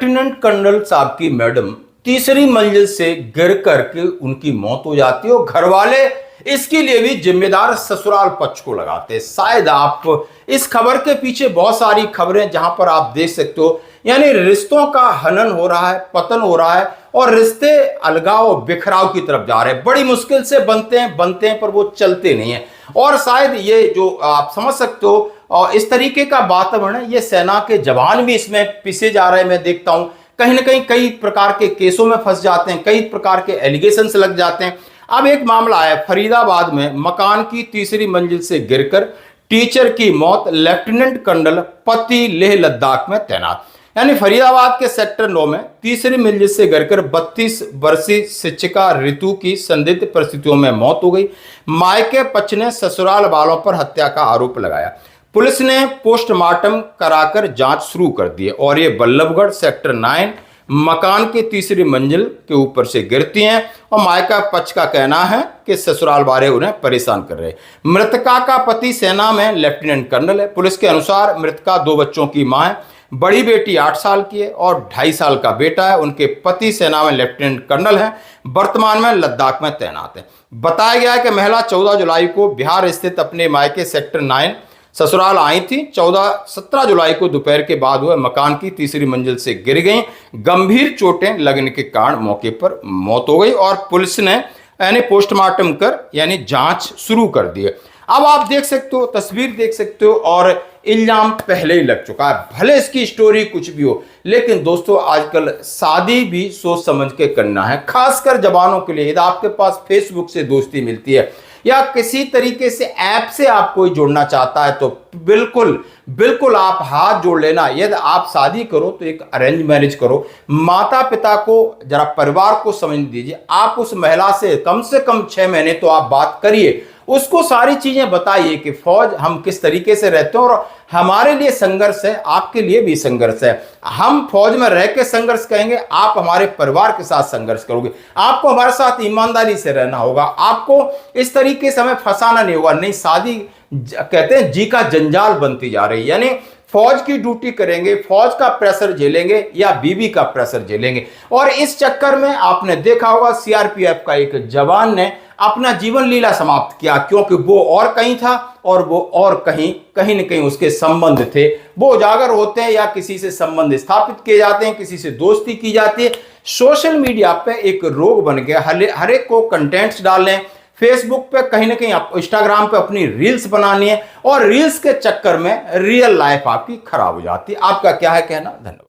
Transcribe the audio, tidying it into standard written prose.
Lieutenant colonel साहब की madam तीसरी मंजिल से गिर करके उनकी मौत हो जाती है और घर वाले इसके लिए भी जिम्मेदार ससुराल पक्ष को लगाते हैं। शायद आप इस खबर के पीछे बहुत सारी खबरें जहां पर आप देख सकते हो, यानी रिश्तों का हनन हो रहा है, पतन हो रहा है और रिश्ते अलगाव बिखराव की तरफ जा रहे हैं। बड़ी मुश्किल से बनते हैं पर वो चलते नहीं है। और शायद ये जो आप समझ सकते हो और इस तरीके का वातावरण है, ये सेना के जवान भी इसमें पिसे जा रहे हैं। मैं देखता हूं कहीं ना कहीं कई प्रकार के केसों में फंस जाते हैं, कई प्रकार के एलिगेशंस लग जाते हैं। अब एक मामला है फरीदाबाद में, मकान की तीसरी मंजिल से गिरकर टीचर की मौत, लेफ्टिनेंट कर्नल पति लेह लद्दाख में तैनात। यानी फरीदाबाद के सेक्टर 9 में तीसरी मंजिल से गिरकर 32 वर्षीय शिक्षिका रितु की संदिग्ध परिस्थितियों में मौत हो गई। मायके पक्ष ने ससुराल वालों पर हत्या का आरोप लगाया। पुलिस ने पोस्टमार्टम कराकर जांच शुरू कर दी है और ये बल्लभगढ़ सेक्टर 9 मकान की तीसरी मंजिल के ऊपर से गिरती हैं और मायका पक्ष का कहना है कि ससुराल वाले उन्हें परेशान कर रहे हैं। मृतका का पति सेना में लेफ्टिनेंट कर्नल है। पुलिस के अनुसार मृतका 2 बच्चों की मां है। बड़ी बेटी 8 साल की है और 2.5 साल का बेटा है। उनके पति सेना में लेफ्टिनेंट कर्नल है, वर्तमान में लद्दाख में तैनात है। बताया गया है कि महिला 14 जुलाई को बिहार स्थित अपने मायके सेक्टर 9 ससुराल आई थी। 17 जुलाई को दोपहर के बाद वह मकान की तीसरी मंजिल से गिर गई। गंभीर चोटें लगने के कारण मौके पर मौत हो गई और पुलिस ने यानी पोस्टमार्टम कर यानी जांच शुरू कर दी है। अब आप देख सकते हो, तस्वीर देख सकते हो और इल्जाम पहले ही लग चुका है। भले इसकी स्टोरी कुछ भी हो, लेकिन दोस्तों आजकल शादी भी सोच समझ के करना है, खासकर जवानों के लिए। यदि आपके पास फेसबुक से दोस्ती मिलती है या किसी तरीके से ऐप से आप कोई जोड़ना चाहता है तो बिल्कुल आप हाथ जोड़ लेना। यदि आप शादी करो तो एक अरेंज मैरिज करो। माता पिता को जरा, परिवार को समझ दीजिए। आप उस महिला से कम 6 महीने तो आप बात करिए, उसको सारी चीजें बताइए कि फौज हम किस तरीके से रहते हैं और हमारे लिए संघर्ष है, आपके लिए भी संघर्ष है। हम फौज में रह के संघर्ष करेंगे, आप हमारे परिवार के साथ संघर्ष करोगे। आपको हमारे साथ ईमानदारी से रहना होगा, आपको इस तरीके से हमें फंसाना नहीं होगा। नहीं, शादी कहते हैं जी का जंजाल बनती जा रही है। यानी फौज की ड्यूटी करेंगे, फौज का प्रेशर झेलेंगे या बीवी का प्रेशर झेलेंगे। और इस चक्कर में आपने देखा होगा सीआरपीएफ का एक जवान ने अपना जीवन लीला समाप्त किया, क्योंकि वो और कहीं था और वो और कहीं न कहीं उसके संबंध थे। वो उजागर होते हैं या किसी से संबंध स्थापित किए जाते हैं, किसी से दोस्ती की जाती है। सोशल मीडिया पे एक रोग बन गया, हर एक को कंटेंट्स डालने, फेसबुक पे कहीं ना कहीं, इंस्टाग्राम पे अपनी रील्स बनानी है और रील्स के चक्कर में रियल लाइफ आपकी खराब हो जाती है। आपका क्या है कहना? धन्यवाद।